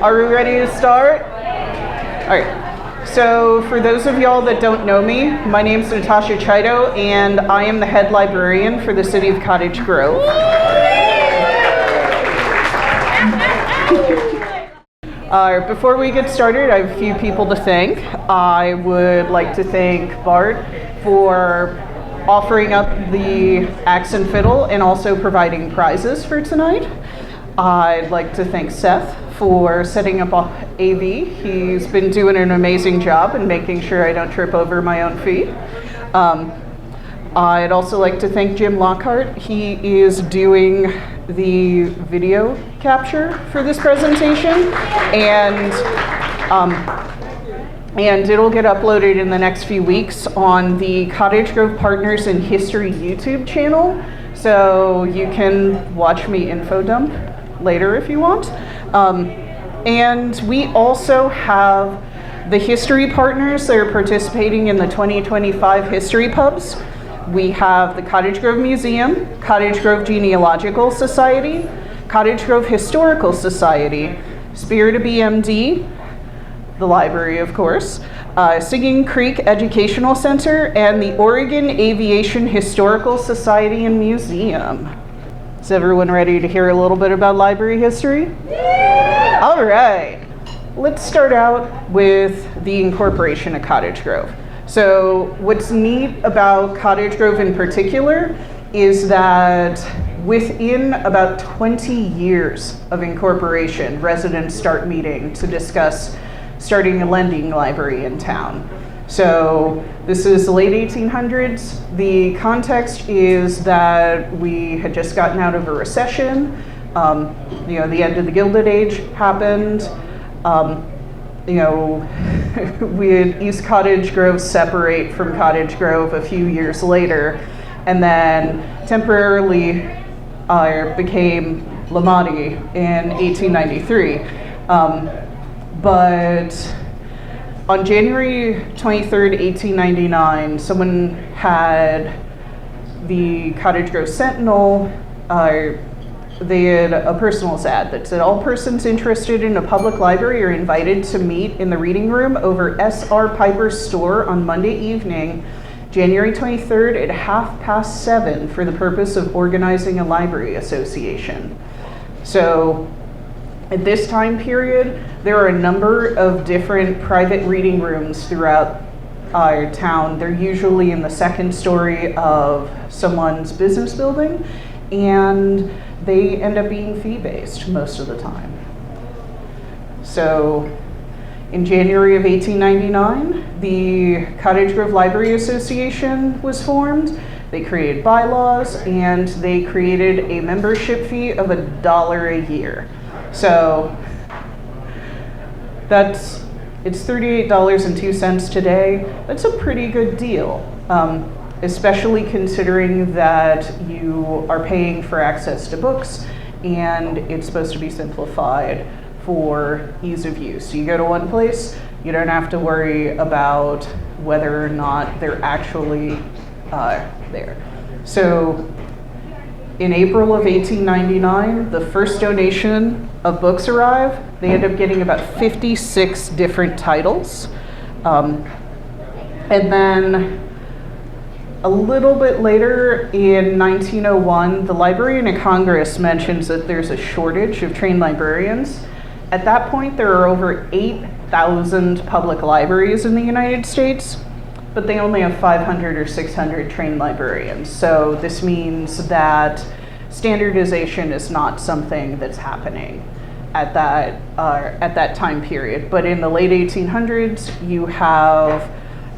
Are we ready to start? All right. So for those of y'all that don't know me, my name is Natasha Chitow, and I am the head librarian for the city of Cottage Grove. Before we get started, I have a few people to thank. I would like to thank Bart for offering up the axe and fiddle and also providing prizes for tonight. I'd like to thank Seth for setting up AV. He's been doing an amazing job and making sure I don't trip over my own feet. I'd also like to thank Jim Lockhart. He is doing the video capture for this presentation, and it'll get uploaded in the next few weeks on the Cottage Grove Partners in History YouTube channel, so you can watch me info dump later if you want. And we also have the history partners that are participating in the 2025 History Pubs. We have the Cottage Grove Museum, Cottage Grove Genealogical Society, Cottage Grove Historical Society, Spirit of BMD, the library of course, Singing Creek Educational Center, and the Oregon Aviation Historical Society and Museum. Is everyone ready to hear a little bit about library history? Yeah! All right, let's start out with the incorporation of Cottage Grove. So what's neat about Cottage Grove in particular is that within about 20 years of incorporation, residents start meeting to discuss starting a lending library in town. So this is the late 1800s. The context is that we had just gotten out of a recession. The end of the Gilded Age happened. We had East Cottage Grove separate from Cottage Grove a few years later, and then temporarily became Lamadi in 1893. But on January 23rd, 1899, someone had the Cottage Grove Sentinel. They had a personals ad that said, all persons interested in a public library are invited to meet in the reading room over S.R. Piper's store on Monday evening, January 23rd at 7:30 for the purpose of organizing a library association. So at this time period, there are a number of different private reading rooms throughout our town. They're usually in the second story of someone's business building, and they end up being fee-based most of the time. So in January of 1899, the Cottage Grove Library Association was formed. They created bylaws, and they created a membership fee of $1 a year. So it's $38.02 today. That's a pretty good deal. Especially considering that you are paying for access to books and it's supposed to be simplified for ease of use. You go to one place, you don't have to worry about whether or not they're actually there. So in April of 1899, the first donation of books arrived. They end up getting about 56 different titles. And then a little bit later, in 1901, the Librarian of Congress mentions that there's a shortage of trained librarians. At that point, there are over 8,000 public libraries in the United States, but they only have 500 or 600 trained librarians. So this means that standardization is not something that's happening at that time period. But in the late 1800s, you have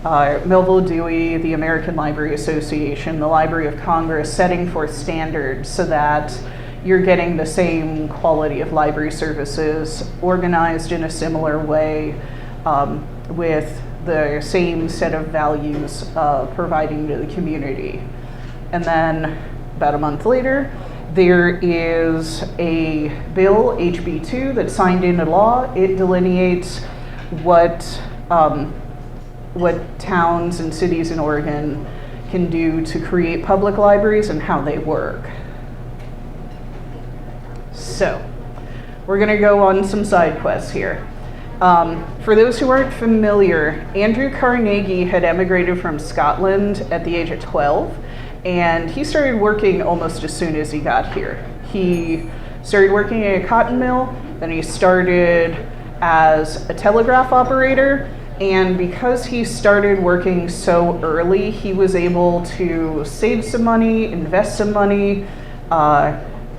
Melville Dewey, the American Library Association, the Library of Congress setting forth standards so that you're getting the same quality of library services organized in a similar way with the same set of values providing to the community. And then about a month later, there is a bill, HB 2, that's signed into law. It delineates what towns and cities in Oregon can do to create public libraries and how they work. So we're gonna go on some side quests here. For those who aren't familiar, Andrew Carnegie had emigrated from Scotland at the age of 12, and he started working almost as soon as he got here. He started working at a cotton mill, then he started as a telegraph operator, and because he started working so early, he was able to save some money, invest some money.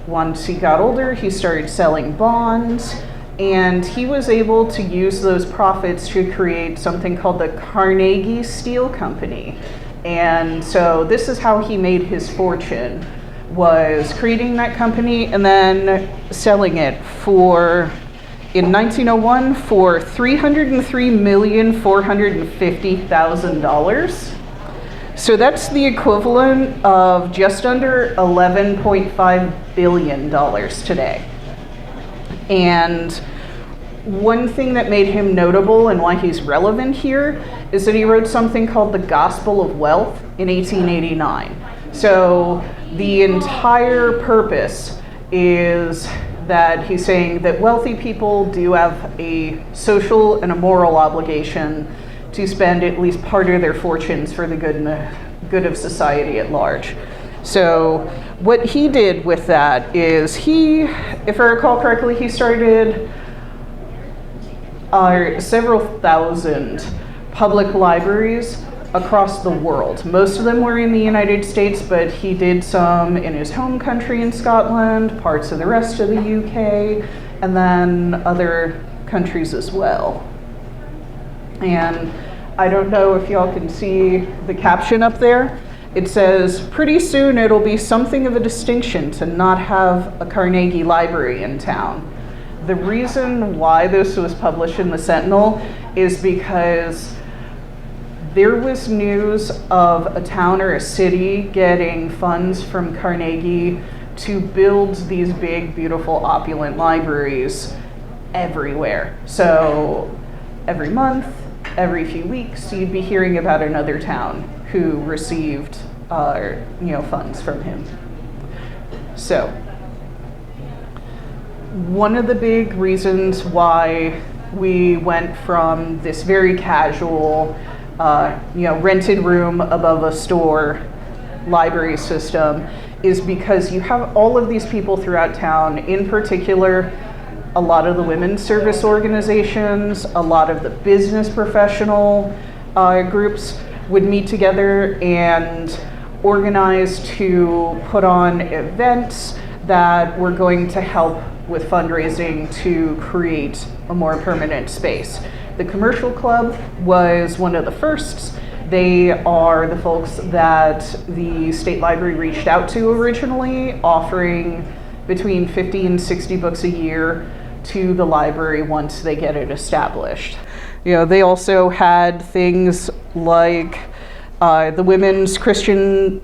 Once he got older, he started selling bonds, and he was able to use those profits to create something called the Carnegie Steel Company. And so this is how he made his fortune, was creating that company and then selling it in 1901 for $303,450,000. So that's the equivalent of just under $11.5 billion today. And one thing that made him notable and why he's relevant here is that he wrote something called the Gospel of Wealth in 1889. So the entire purpose is that he's saying that wealthy people do have a social and a moral obligation to spend at least part of their fortunes for the good of society at large. So what he did with that is if I recall correctly, he started several thousand public libraries across the world. Most of them were in the United States, but he did some in his home country in Scotland, parts of the rest of the UK, and then other countries as well. And I don't know if y'all can see the caption up there. It says, "Pretty soon it'll be something of a distinction to not have a Carnegie Library in town." The reason why this was published in the Sentinel is because there was news of a town or a city getting funds from Carnegie to build these big, beautiful, opulent libraries everywhere. So every month, every few weeks, you'd be hearing about another town who received funds from him. So one of the big reasons why we went from this very casual rented room above a store library system is because you have all of these people throughout town, in particular, a lot of the women's service organizations, a lot of the business professional groups would meet together and organize to put on events that were going to help with fundraising to create a more permanent space. The Commercial Club was one of the firsts. They are the folks that the State Library reached out to originally, offering between 50 and 60 books a year to the library once they get it established. They also had things like the Women's Christian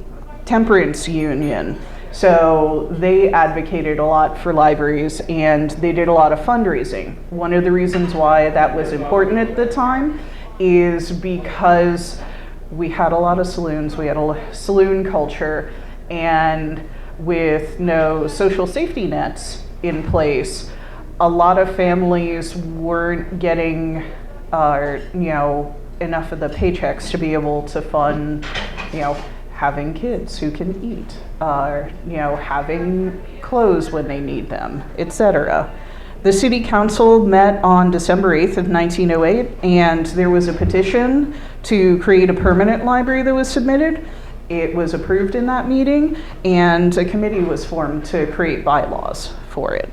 Temperance Union. So they advocated a lot for libraries and they did a lot of fundraising. One of the reasons why that was important at the time is because we had a lot of saloons, we had a saloon culture, and with no social safety nets in place, a lot of families weren't getting enough of the paychecks to be able to fund having kids who can eat, having clothes when they need them, etc. The City Council met on December 8th of 1908, and there was a petition to create a permanent library that was submitted. It was approved in that meeting, and a committee was formed to create bylaws for it.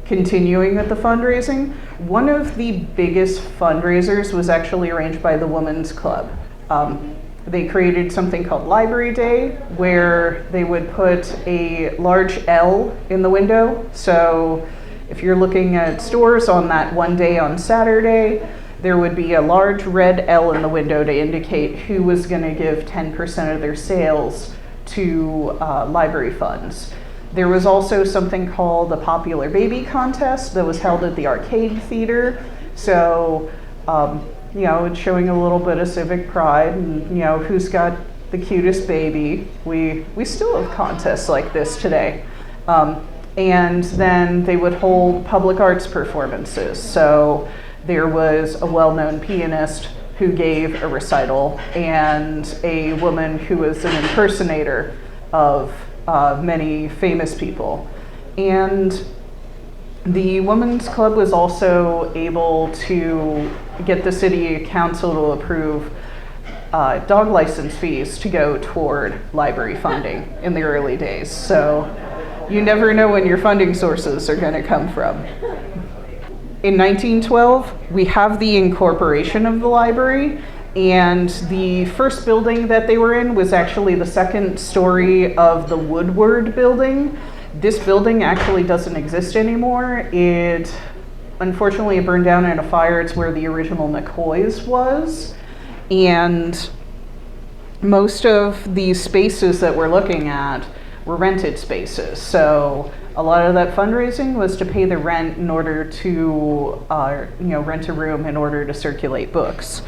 Continuing with the fundraising, one of the biggest fundraisers was actually arranged by the Women's Club. They created something called Library Day, where they would put a large L in the window. So if you're looking at stores on that one day on Saturday, there would be a large red L in the window to indicate who was going to give 10% of their sales to library funds. There was also something called the Popular Baby Contest that was held at the Arcade Theater. So it's showing a little bit of civic pride and, who's got the cutest baby. We still have contests like this today. And then they would hold public arts performances. So there was a well-known pianist who gave a recital and a woman who was an impersonator of many famous people. And the Women's Club was also able to get the city council to approve dog license fees to go toward library funding in the early days. So you never know when your funding sources are going to come from. In 1912, we have the incorporation of the library, and the first building that they were in was actually the second story of the Woodward building. This building actually doesn't exist anymore. Unfortunately, it burned down in a fire. It's where the original McCoy's was. And most of these spaces that we're looking at were rented spaces. So a lot of that fundraising was to pay the rent in order to rent a room in order to circulate books.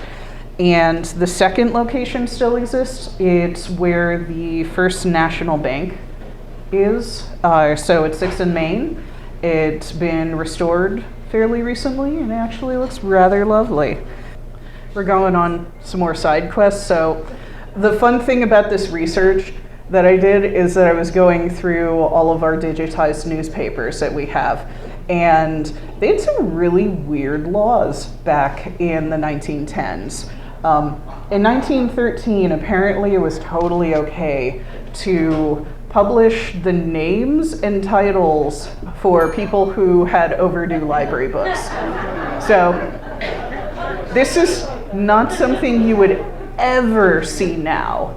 And the second location still exists. It's where the First National Bank is. So it's 6th and Main. It's been restored fairly recently and it actually looks rather lovely. We're going on some more side quests. So the fun thing about this research that I did is that I was going through all of our digitized newspapers that we have, and they had some really weird laws back in the 1910s. In 1913, apparently it was totally okay to publish the names and titles for people who had overdue library books. So this is not something you would ever see now.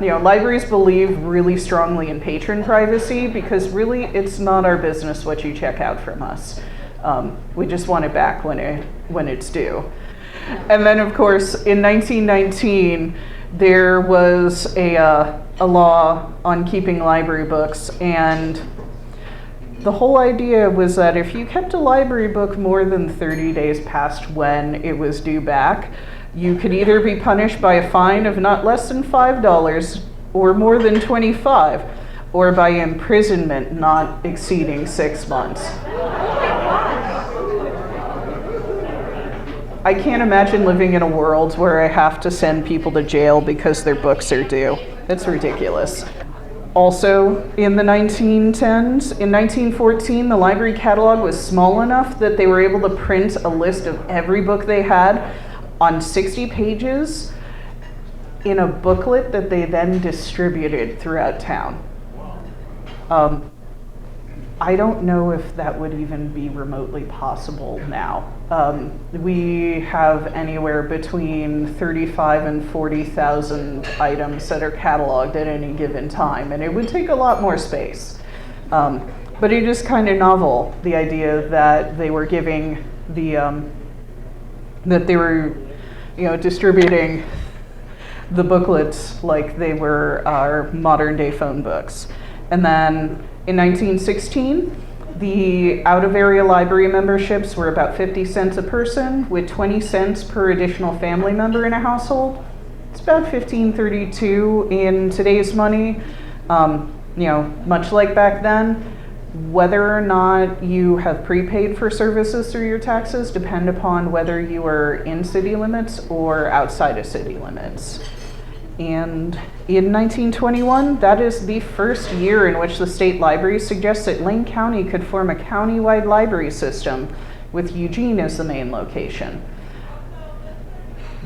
Libraries believe really strongly in patron privacy because really it's not our business what you check out from us. We just want it back when it's due. And then of course in 1919 there was a law on keeping library books, and the whole idea was that if you kept a library book more than 30 days past when it was due back, you could either be punished by a fine of not less than $5 or more than $25, or by imprisonment not exceeding 6 months. I can't imagine living in a world where I have to send people to jail because their books are due. It's ridiculous. Also, in the 1910s, in 1914, the library catalog was small enough that they were able to print a list of every book they had on 60 pages in a booklet that they then distributed throughout town. I don't know if that would even be remotely possible now. We have anywhere between 35 and 40,000 items that are cataloged at any given time, and it would take a lot more space. But it is kind of novel, the idea that they were giving distributing the booklets like they were our modern day phone books. And then in 1916, the out-of-area library memberships were about 50 cents a person, with 20 cents per additional family member in a household. It's about $15.32 in today's money. Much like back then, whether or not you have prepaid for services through your taxes depend upon whether you are in city limits or outside of city limits. And in 1921, that is the first year in which the state library suggests that Lane County could form a county-wide library system with Eugene as the main location.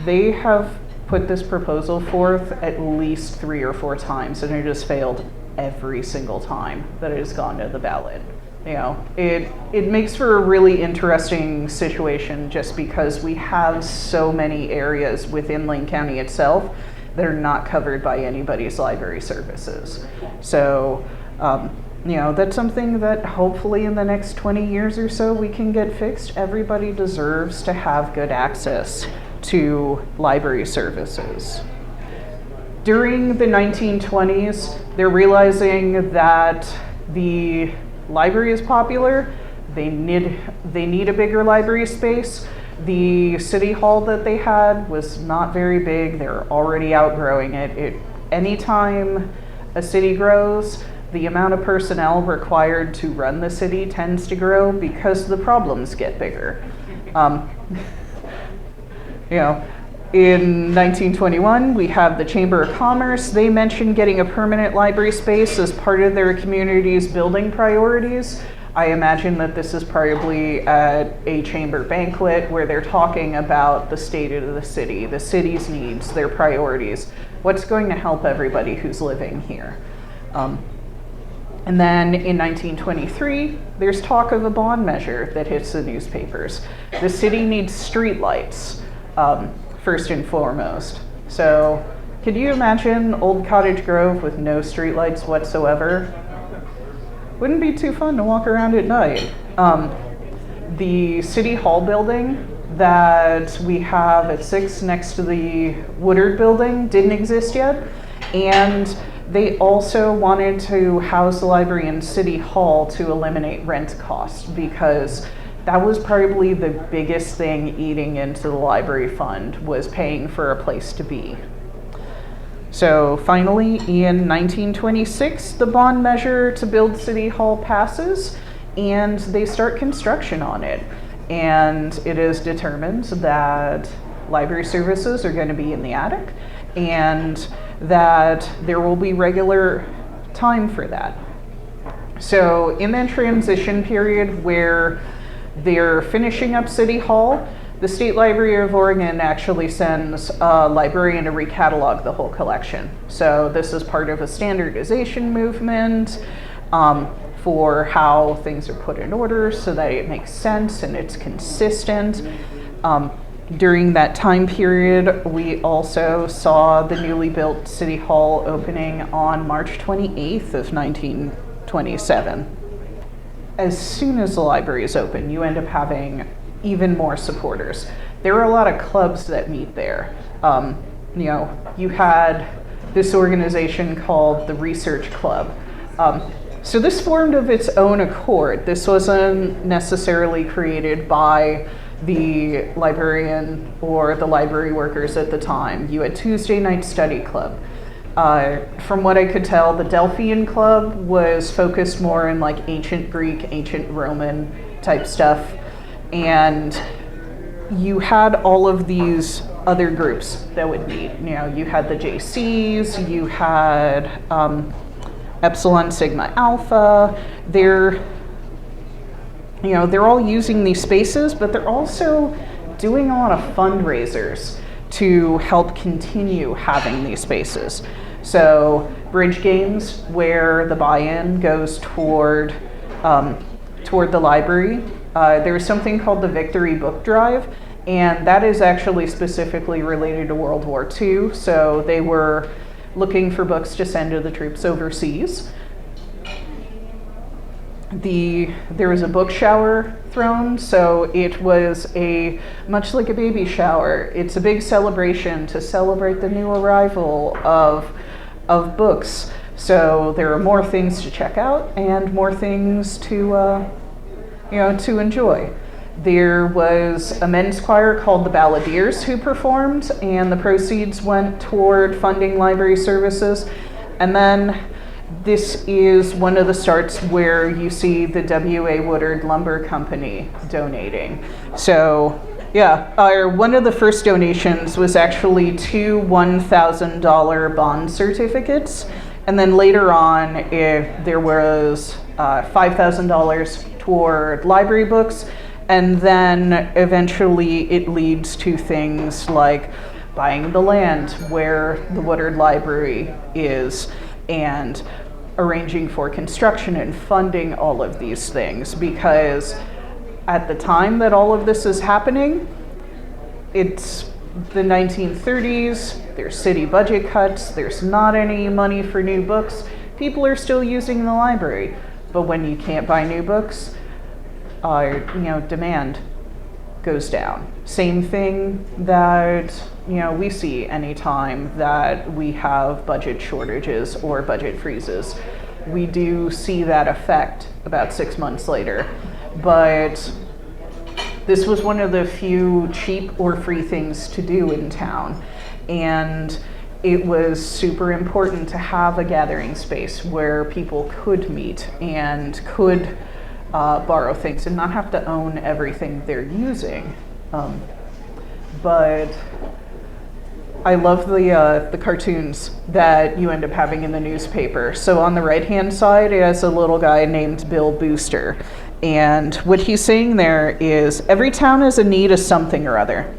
They have put this proposal forth at least 3 or 4 times, and it has failed every single time that it has gone to the ballot. It makes for a really interesting situation just because we have so many areas within Lane County itself that are not covered by anybody's library services. So, that's something that hopefully in the next 20 years or so we can get fixed. Everybody deserves to have good access to library services. During the 1920s, they're realizing that the library is popular. They need a bigger library space. The city hall that they had was not very big. They're already outgrowing it. Anytime a city grows, the amount of personnel required to run the city tends to grow because the problems get bigger. In 1921, we have the Chamber of Commerce. They mentioned getting a permanent library space as part of their community's building priorities. I imagine that this is probably at a chamber banquet where they're talking about the state of the city's needs, their priorities, what's going to help everybody who's living here. And then in 1923, there's talk of a bond measure that hits the newspapers. The city needs streetlights, first and foremost. So could you imagine old Cottage Grove with no streetlights whatsoever? Wouldn't be too fun to walk around at night. The City Hall building that we have at 6 next to the Woodard building didn't exist yet. And they also wanted to house the library in City Hall to eliminate rent costs, because that was probably the biggest thing eating into the library fund, was paying for a place to be. So finally, in 1926, the bond measure to build City Hall passes, and they start construction on it. And it is determined that library services are going to be in the attic, and that there will be regular time for that. So in that transition period where they're finishing up City Hall, the State Library of Oregon actually sends a librarian to recatalog the whole collection. So this is part of a standardization movement for how things are put in order so that it makes sense and it's consistent. During that time period, we also saw the newly built City Hall opening on March 28th of 1927. As soon as the library is open, you end up having even more supporters. There are a lot of clubs that meet there. You had this organization called the Research Club. So this formed of its own accord. This wasn't necessarily created by the librarian or the library workers at the time. You had Tuesday Night Study Club. From what I could tell, the Delphian Club was focused more in like ancient Greek, ancient Roman type stuff. And you had all of these other groups that would meet. You had the JCs, you had Epsilon Sigma Alpha. They're all using these spaces, but they're also doing a lot of fundraisers to help continue having these spaces. So bridge games, where the buy-in goes toward the library. There's something called the Victory Book Drive, and that is actually specifically related to World War II. So they were looking for books to send to the troops overseas. There was a book shower thrown, so it was much like a baby shower. It's a big celebration to celebrate the new arrival of books. So there are more things to check out and more things to enjoy. There was a men's choir called the Balladeers who performed, and the proceeds went toward funding library services. And then this is one of the starts where you see the W.A. Woodard Lumber Company donating. So one of the first donations was actually 2 $1,000 bond certificates. And then later on, there was $5,000 toward library books. And then eventually it leads to things like buying the land where the Woodard Library is, and arranging for construction and funding all of these things, because at the time that all of this is happening, it's the 1930s, there's city budget cuts, there's not any money for new books. People are still using the library, but when you can't buy new books, demand goes down. Same thing that we see anytime that we have budget shortages or budget freezes. We do see that effect about 6 months later, but this was one of the few cheap or free things to do in town, and it was super important to have a gathering space where people could meet and could borrow things and not have to own everything they're using. But I love the cartoons that you end up having in the newspaper. So on the right-hand side is a little guy named Bill Booster. And what he's saying there is, every town is in need of something or other.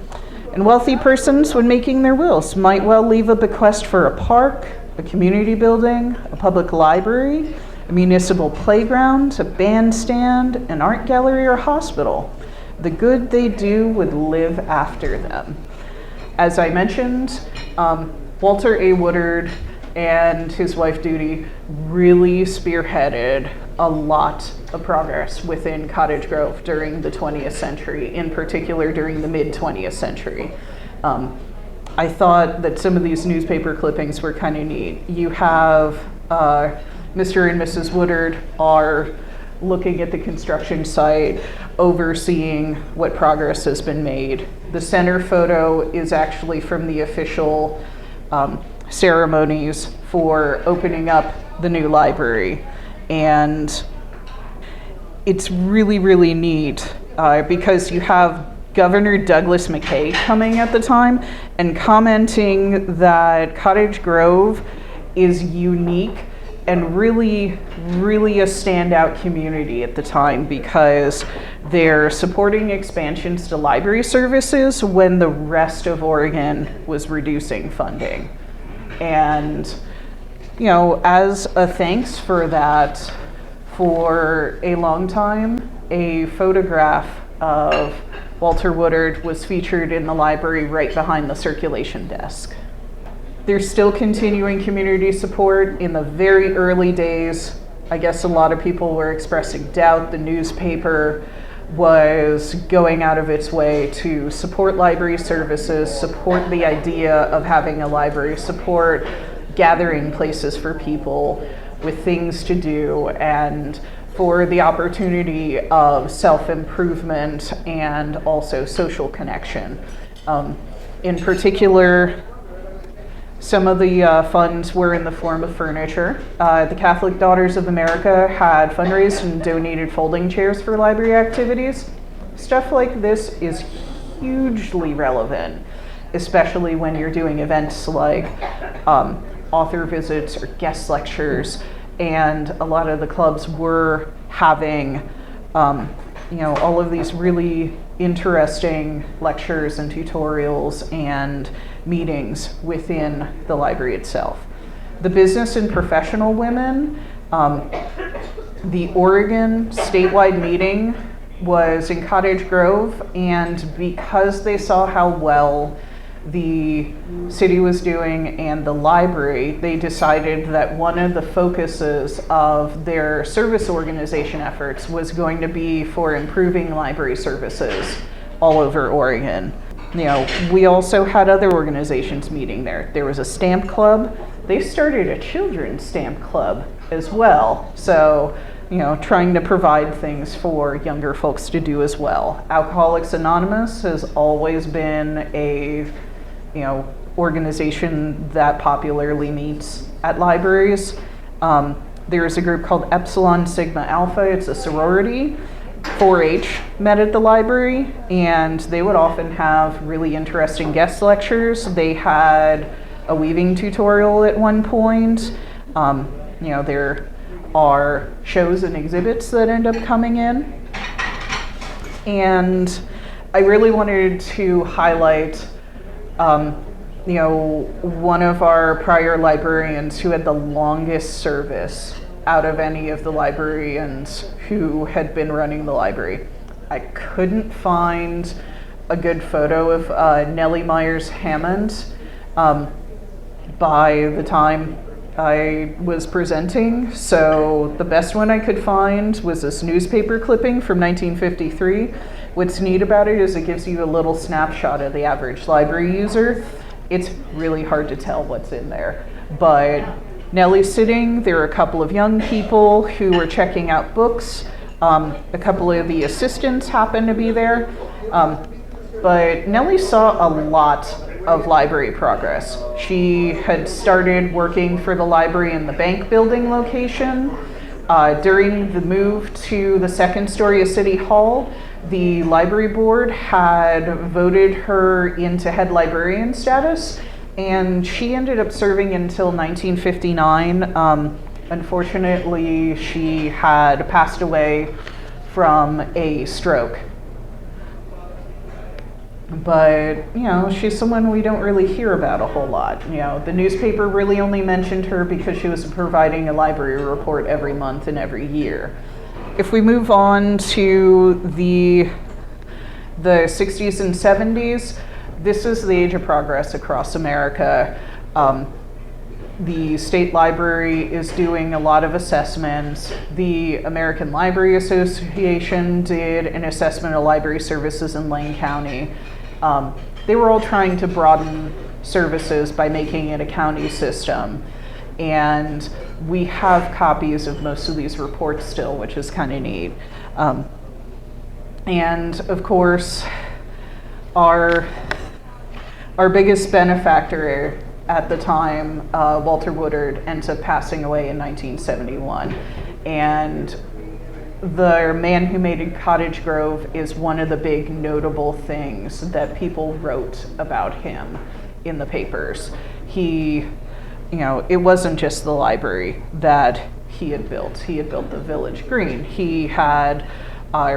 And wealthy persons, when making their wills, might well leave a bequest for a park, a community building, a public library, a municipal playground, a bandstand, an art gallery, or hospital. The good they do would live after them. As I mentioned, Walter A. Woodard and his wife Judy really spearheaded a lot of progress within Cottage Grove during the 20th century, in particular during the mid-20th century. I thought that some of these newspaper clippings were kind of neat. You have Mr. and Mrs. Woodard are looking at the construction site, overseeing what progress has been made. The center photo is actually from the official ceremonies for opening up the new library. And it's really, really neat because you have Governor Douglas McKay coming at the time and commenting that Cottage Grove is unique and really, really a standout community at the time because they're supporting expansions to library services when the rest of Oregon was reducing funding. And, you know, as a thanks for that, for a long time, a photograph of Walter Woodard was featured in the library right behind the circulation desk. There's still continuing community support. In the very early days, I guess a lot of people were expressing doubt. The newspaper was going out of its way to support library services, support the idea of having a library, support gathering places for people with things to do, and for the opportunity of self-improvement and also social connection. In particular, some of the funds were in the form of furniture. The Catholic Daughters of America had fundraised and donated folding chairs for library activities. Stuff like this is hugely relevant, especially when you're doing events like author visits or guest lectures. And a lot of the clubs were having, all of these really interesting lectures and tutorials and meetings within the library itself. The business and professional women, the Oregon statewide meeting was in Cottage Grove, and because they saw how well the city was doing and the library, they decided that one of the focuses of their service organization efforts was going to be for improving library services all over Oregon. We also had other organizations meeting there. There was a stamp club. They started a children's stamp club as well. So, trying to provide things for younger folks to do as well. Alcoholics Anonymous has always been a organization that popularly meets at libraries. There's a group called Epsilon Sigma Alpha. It's a sorority. 4-H met at the library, and they would often have really interesting guest lectures. They had a weaving tutorial at one point. There are shows and exhibits that end up coming in. And I really wanted to highlight one of our prior librarians who had the longest service out of any of the librarians who had been running the library. I couldn't find a good photo of Nellie Myers Hammond by the time I was presenting, so the best one I could find was this newspaper clipping from 1953. What's neat about it is it gives you a little snapshot of the average library user. It's really hard to tell what's in there, but Nellie's sitting, there are a couple of young people who were checking out books. A couple of the assistants happened to be there. But Nellie saw a lot of library progress. She had started working for the library in the bank building location. During the move to the second story of City Hall, the library board had voted her into head librarian status, and she ended up serving until 1959. Unfortunately, she had passed away from a stroke. But, you know, she's someone we don't really hear about a whole lot. You know, the newspaper really only mentioned her because she was providing a library report every month and every year. If we move on to the 60s and 70s, this is the age of progress across America. The state library is doing a lot of assessments. The American Library Association did an assessment of library services in Lane County. They were all trying to broaden services by making it a county system. And we have copies of most of these reports still, which is kind of neat. And of course, our biggest benefactor at the time, Walter Woodard, ends up passing away in 1971. And the man who made Cottage Grove is one of the big notable things that people wrote about him in the papers. He, you know, it wasn't just the library that he had built. He had built the Village Green. He had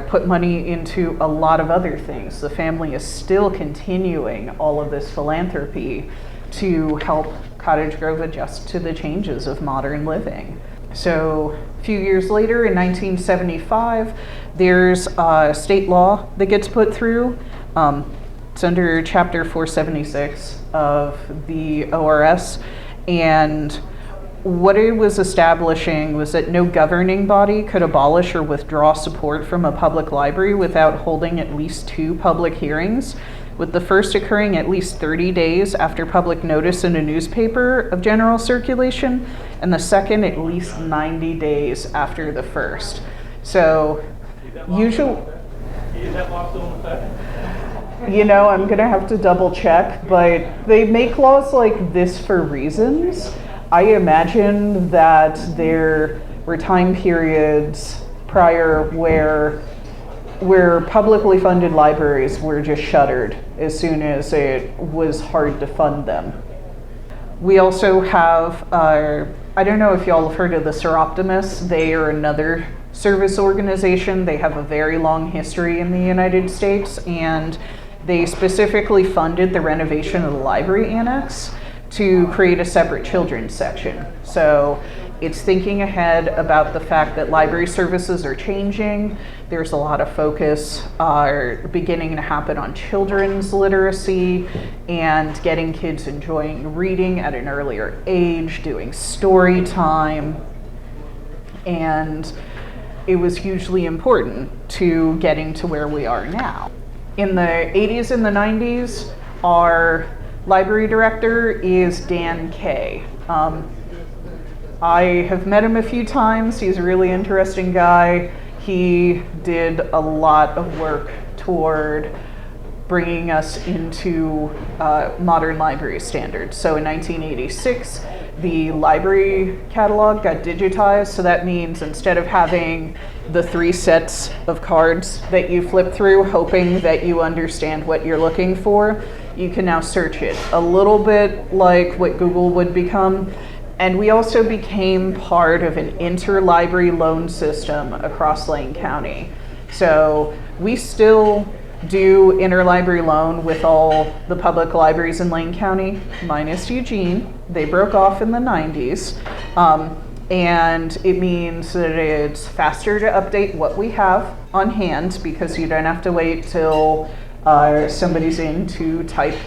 put money into a lot of other things. The family is still continuing all of this philanthropy to help Cottage Grove adjust to the changes of modern living. So a few years later, in 1975, there's a state law that gets put through. It's under Chapter 476 of the ORS, and what it was establishing was that no governing body could abolish or withdraw support from a public library without holding at least 2 public hearings, with the first occurring at least 30 days after public notice in a newspaper of general circulation, and the second at least 90 days after the first. So, usually, you know, I'm gonna have to double check, but they make laws like this for reasons. I imagine that there were time periods prior where publicly funded libraries were just shuttered as soon as it was hard to fund them. We also have, I don't know if y'all have heard of the Seroptimists. They are another service organization. They have a very long history in the United States, and they specifically funded the renovation of the library annex to create a separate children's section. So it's thinking ahead about the fact that library services are changing. There's a lot of focus beginning to happen on children's literacy and getting kids enjoying reading at an earlier age, doing story time. And it was hugely important to getting to where we are now. In the 80s and the 90s, our library director is Dan Kay. I have met him a few times. He's a really interesting guy. He did a lot of work toward bringing us into modern library standards. So in 1986, the library catalog got digitized. So that means instead of having the 3 sets of cards that you flip through hoping that you understand what you're looking for, you can now search it. A little bit like what Google would become. And we also became part of an interlibrary loan system across Lane County. So we still do interlibrary loan with all the public libraries in Lane County, minus Eugene. They broke off in the 90s. And it means that it's faster to update what we have on hand because you don't have to wait till somebody's in to type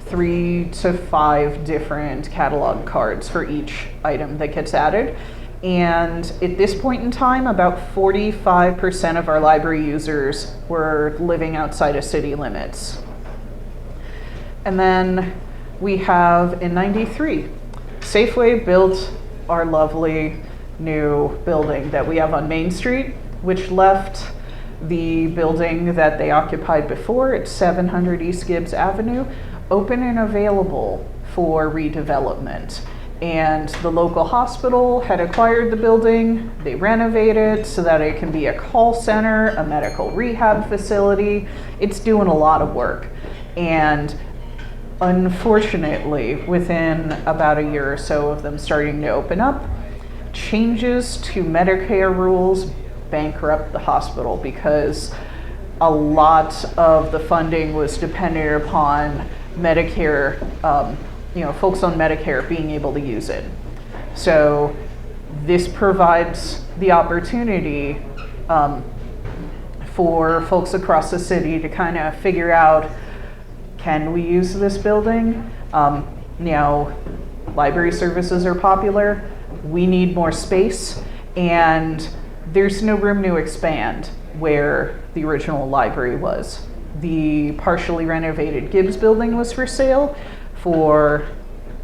3 to 5 different catalog cards for each item that gets added. And at this point in time, about 45% of our library users were living outside of city limits. And then we have in 93, Safeway built our lovely new building that we have on Main Street, which left the building that they occupied before at 700 East Gibbs Avenue, open and available for redevelopment. And the local hospital had acquired the building. They renovated so that it can be a call center, a medical rehab facility. It's doing a lot of work. And unfortunately, within about a year or so of them starting to open up, changes to Medicare rules bankrupt the hospital because a lot of the funding was dependent upon Medicare, folks on Medicare being able to use it. So this provides the opportunity for folks across the city to kind of figure out, can we use this building? Library services are popular. We need more space, and there's no room to expand where the original library was. The partially renovated Gibbs building was for sale for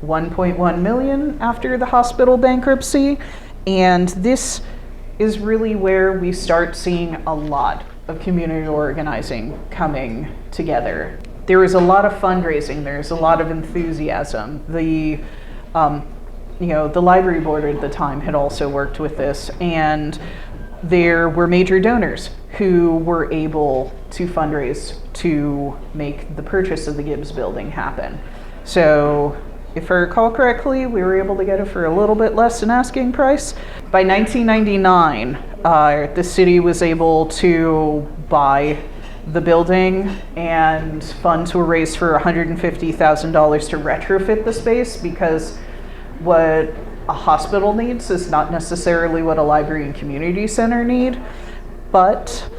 $1.1 million after the hospital bankruptcy, and this is really where we start seeing a lot of community organizing coming together. There was a lot of fundraising, there's a lot of enthusiasm. The library board at the time had also worked with this, and there were major donors who were able to fundraise to make the purchase of the Gibbs building happen. So if I recall correctly, we were able to get it for a little bit less than asking price. By 1999, the city was able to buy the building, and funds were raised for $150,000 to retrofit the space, because what a hospital needs is not necessarily what a library and community center need. But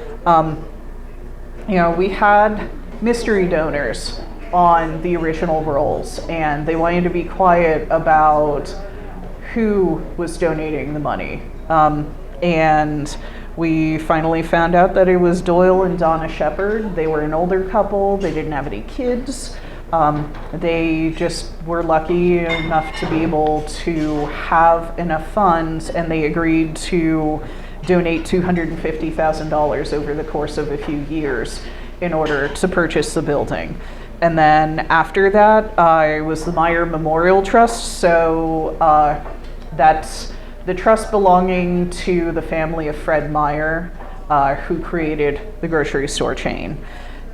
we had mystery donors on the original rolls, and they wanted to be quiet about who was donating the money. And we finally found out that it was Doyle and Donna Shepard. They were an older couple. They didn't have any kids. They just were lucky enough to be able to have enough funds, and they agreed to donate $250,000 over the course of a few years in order to purchase the building. And then after that, it was the Meyer Memorial Trust. So that's the trust belonging to the family of Fred Meyer, who created the grocery store chain.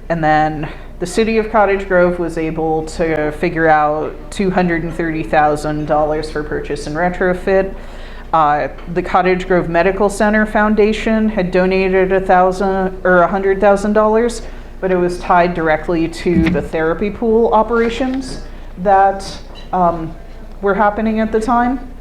And then the city of Cottage Grove was able to figure out $230,000 for purchase and retrofit. The Cottage Grove Medical Center Foundation had donated $100,000, but it was tied directly to the therapy pool operations that were happening at the time.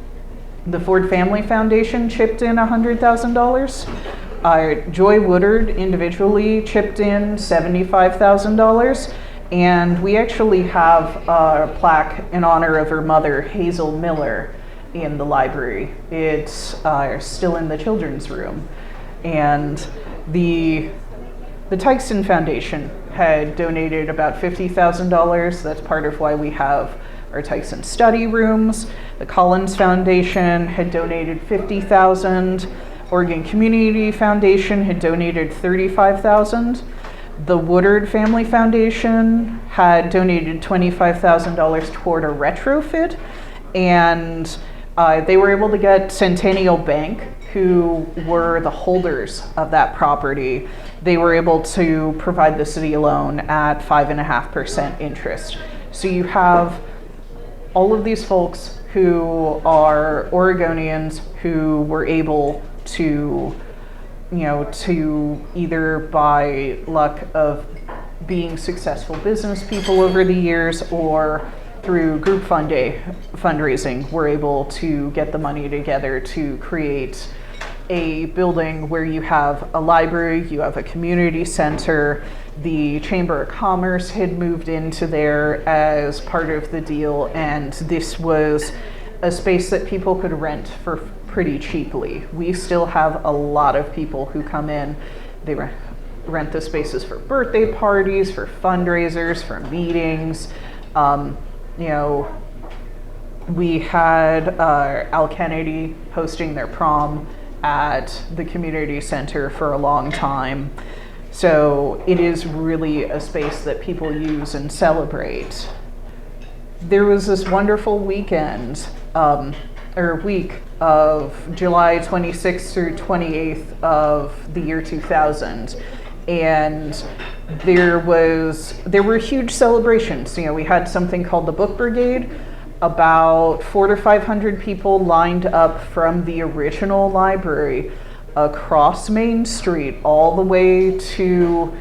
The Ford Family Foundation chipped in $100,000. Joy Woodard individually chipped in $75,000, and we actually have a plaque in honor of her mother, Hazel Miller, in the library. It's still in the children's room. And the Tyson Foundation had donated about $50,000. That's part of why we have our Tyson study rooms. The Collins Foundation had donated $50,000. Oregon Community Foundation had donated $35,000. The Woodard Family Foundation had donated $25,000 toward a retrofit, and they were able to get Centennial Bank, who were the holders of that property. They were able to provide the city a loan at 5.5% interest. So you have all of these folks who are Oregonians who were able to either by luck of being successful business people over the years or through group fundraising, were able to get the money together to create a building where you have a library, you have a community center. The Chamber of Commerce had moved into there as part of the deal, and this was a space that people could rent for pretty cheaply. We still have a lot of people who come in. They rent the spaces for birthday parties, for fundraisers, for meetings. We had Al Kennedy hosting their prom at the community center for a long time. So it is really a space that people use and celebrate. There was this wonderful weekend, or week of July 26th through 28th of the year 2000. And there were huge celebrations. We had something called the Book Brigade. About 400 to 500 people lined up from the original library across Main Street all the way to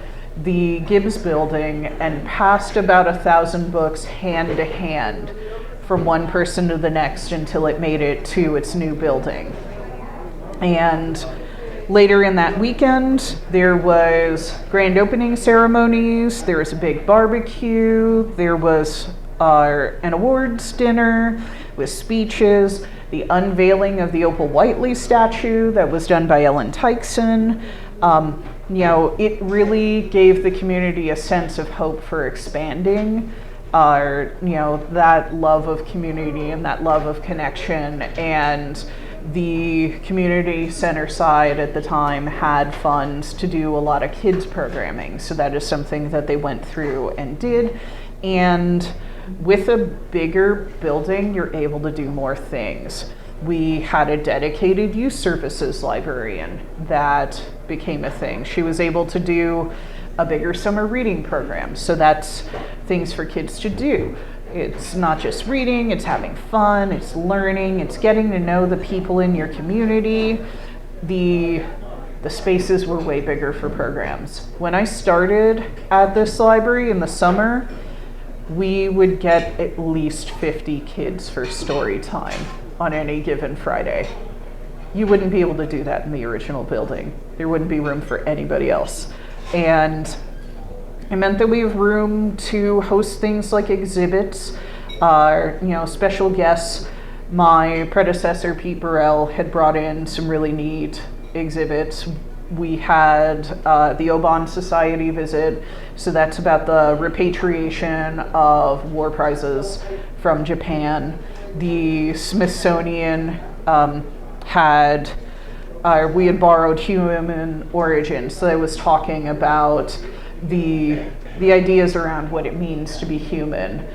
the Gibbs building and passed about 1,000 books hand to hand from one person to the next until it made it to its new building. And later in that weekend, there was grand opening ceremonies, there was a big barbecue, there was an awards dinner with speeches, the unveiling of the Opal Whiteley statue that was done by Ellen Tykeson. It really gave the community a sense of hope for expanding that love of community and that love of connection. And the community center side at the time had funds to do a lot of kids programming. So that is something that they went through and did. And with a bigger building, you're able to do more things. We had a dedicated youth services librarian that became a thing. She was able to do a bigger summer reading program. So that's things for kids to do. It's not just reading, it's having fun, it's learning, it's getting to know the people in your community. The spaces were way bigger for programs. When I started at this library in the summer, we would get at least 50 kids for story time on any given Friday. You wouldn't be able to do that in the original building. There wouldn't be room for anybody else. And it meant that we have room to host things like exhibits, special guests. My predecessor, Pete Burrell, had brought in some really neat exhibits. We had the Oban Society visit, so that's about the repatriation of war prizes from Japan. The Smithsonian we had borrowed Human Origin, so I was talking about the ideas around what it means to be human.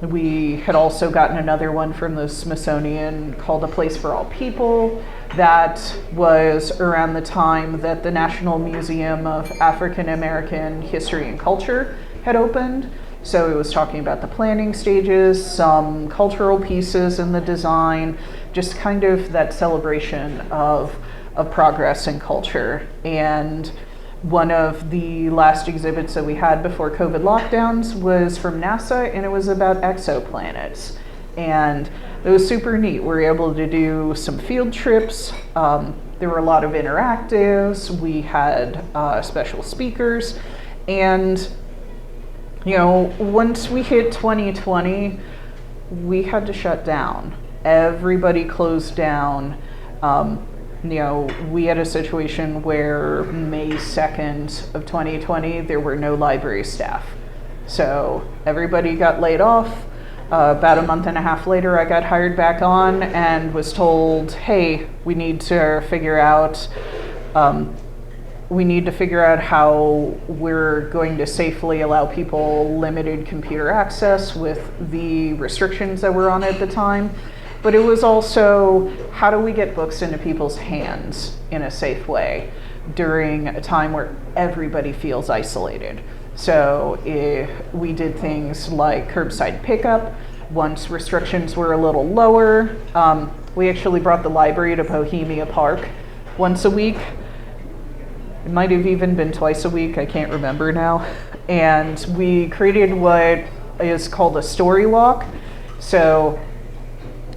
We had also gotten another one from the Smithsonian called A Place for All People. That was around the time that the National Museum of African American History and Culture had opened. So it was talking about the planning stages, some cultural pieces in the design, just kind of that celebration of progress and culture. And one of the last exhibits that we had before COVID lockdowns was from NASA, and it was about exoplanets. And it was super neat. We were able to do some field trips. There were a lot of interactives. We had special speakers. And, once we hit 2020, we had to shut down. Everybody closed down. We had a situation where May 2nd of 2020, there were no library staff. So everybody got laid off. About a month and a half later, I got hired back on and was told, hey, we need to figure out how we're going to safely allow people limited computer access with the restrictions that were on at the time. But it was also, how do we get books into people's hands in a safe way during a time where everybody feels isolated? So we did things like curbside pickup. Once restrictions were a little lower, we actually brought the library to Bohemia Park once a week. It might have even been twice a week, I can't remember now. And we created what is called a story walk. So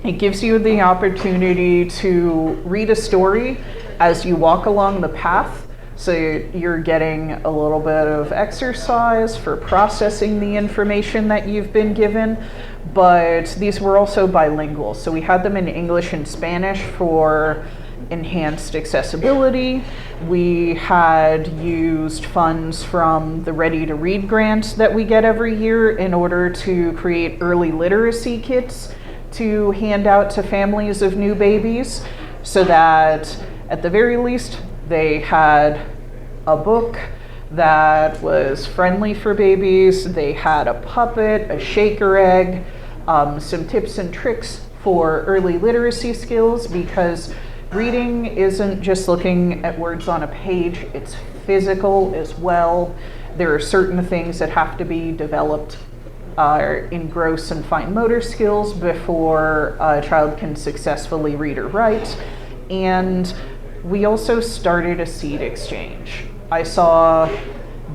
it gives you the opportunity to read a story as you walk along the path. So you're getting a little bit of exercise for processing the information that you've been given, but these were also bilingual. So we had them in English and Spanish for enhanced accessibility. We had used funds from the Ready to Read grant that we get every year in order to create early literacy kits to hand out to families of new babies, so that at the very least they had a book that was friendly for babies. They had a puppet, a shaker egg, some tips and tricks for early literacy skills, because reading isn't just looking at words on a page, it's physical as well. There are certain things that have to be developed in gross and fine motor skills before a child can successfully read or write. And we also started a seed exchange. I saw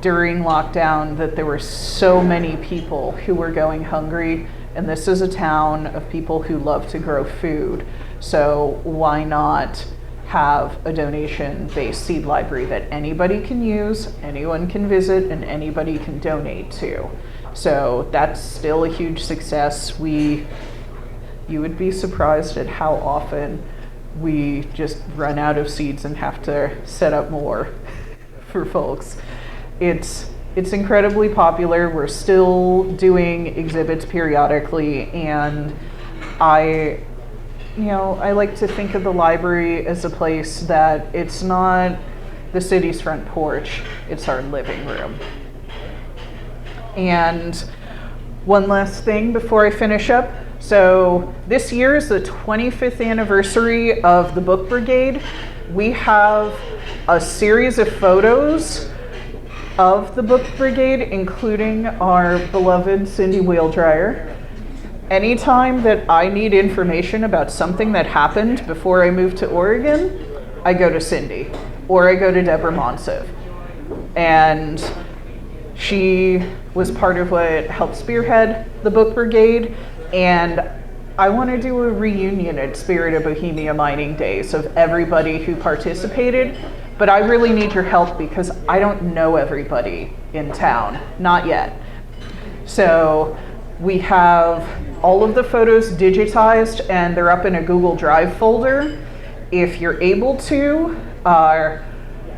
during lockdown that there were so many people who were going hungry, and this is a town of people who love to grow food. So why not have a donation-based seed library that anybody can use, anyone can visit, and anybody can donate to? So that's still a huge success. You would be surprised at how often we just run out of seeds and have to set up more for folks. It's incredibly popular. We're still doing exhibits periodically, and I like to think of the library as a place that it's not the city's front porch, it's our living room. And one last thing before I finish up. So this year is the 25th anniversary of the Book Brigade. We have a series of photos of the Book Brigade, including our beloved Cindy Wheeldryer. Anytime that I need information about something that happened before I moved to Oregon, I go to Cindy, or I go to Deborah Monsev. And she was part of what helped spearhead the Book Brigade, and I want to do a reunion at Spirit of Bohemia Mining Days of everybody who participated, but I really need your help because I don't know everybody in town, not yet. So we have all of the photos digitized and they're up in a Google Drive folder. If you're able to,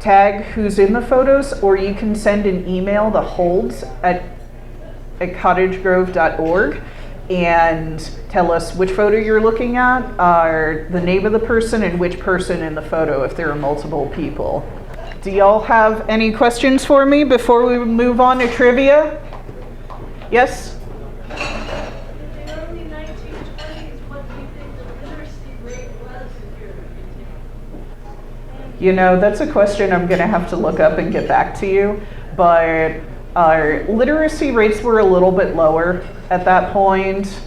tag who's in the photos, or you can send an email to holds at cottagegrove.org and tell us which photo you're looking at, the name of the person, and which person in the photo if there are multiple people. Do y'all have any questions for me before we move on to trivia? Yes? In the early 1920s, what do you think the literacy rate was in your That's a question I'm going to have to look up and get back to you, but our literacy rates were a little bit lower at that point.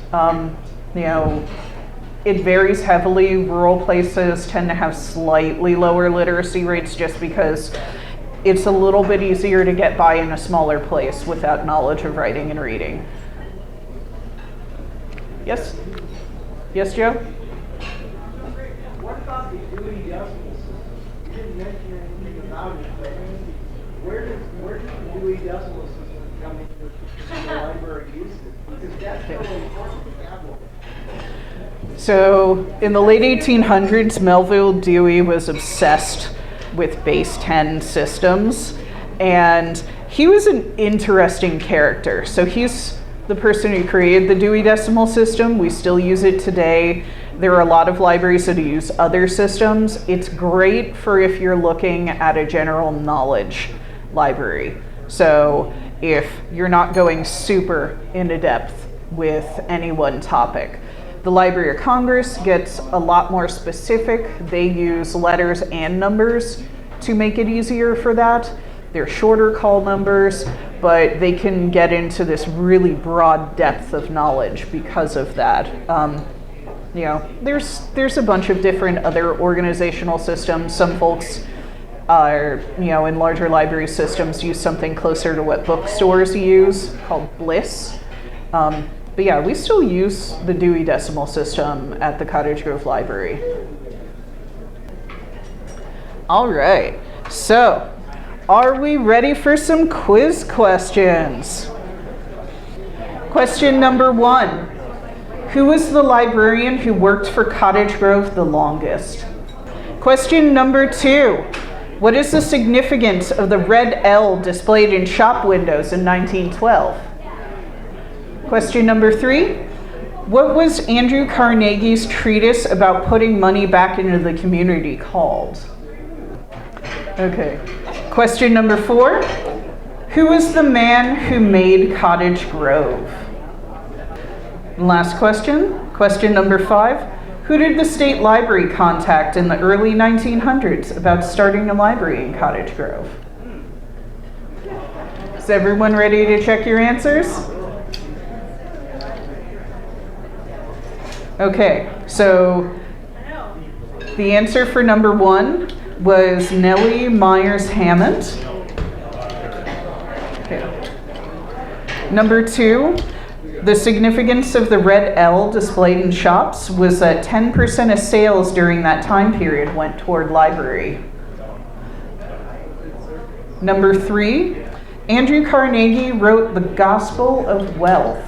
It varies heavily. Rural places tend to have slightly lower literacy rates just because it's a little bit easier to get by in a smaller place without knowledge of writing and reading. Yes? Yes, Joe? What about the Dewey Decimal System? You didn't mention anything about it, but where does the Dewey Decimal System come into the library uses? Because that's so important to have one. So in the late 1800s, Melville Dewey was obsessed with base 10 systems, and he was an interesting character. So he's the person who created the Dewey Decimal System. We still use it today. There are a lot of libraries that use other systems. It's great for if you're looking at a general knowledge library. So if you're not going super into depth with any one topic. The Library of Congress gets a lot more specific. They use letters and numbers to make it easier for that. They're shorter call numbers, but they can get into this really broad depth of knowledge because of that. There's a bunch of different other organizational systems. Some folks are, in larger library systems use something closer to what bookstores use called Bliss. But yeah, we still use the Dewey Decimal System at the Cottage Grove Library. All right, so are we ready for some quiz questions? Question number 1. Who was the librarian who worked for Cottage Grove the longest? Question number 2. What is the significance of the red L displayed in shop windows in 1912? Question number 3. What was Andrew Carnegie's treatise about putting money back into the community called? Okay. Question number 4. Who was the man who made Cottage Grove? Last question. Question number 5. Who did the state library contact in the early 1900s about starting a library in Cottage Grove? Is everyone ready to check your answers? Okay, so the answer for number 1 was Nellie Myers Hammond. Okay. Number 2, the significance of the red L displayed in shops was that 10% of sales during that time period went toward library. Number 3, Andrew Carnegie wrote The Gospel of Wealth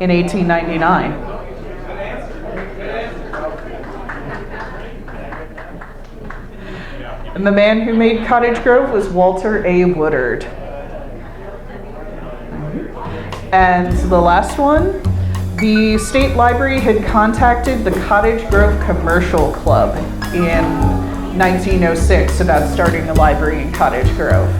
in 1899. And the man who made Cottage Grove was Walter A. Woodard. And the last one, the state library had contacted the Cottage Grove Commercial Club in 1906 about starting a library in Cottage Grove.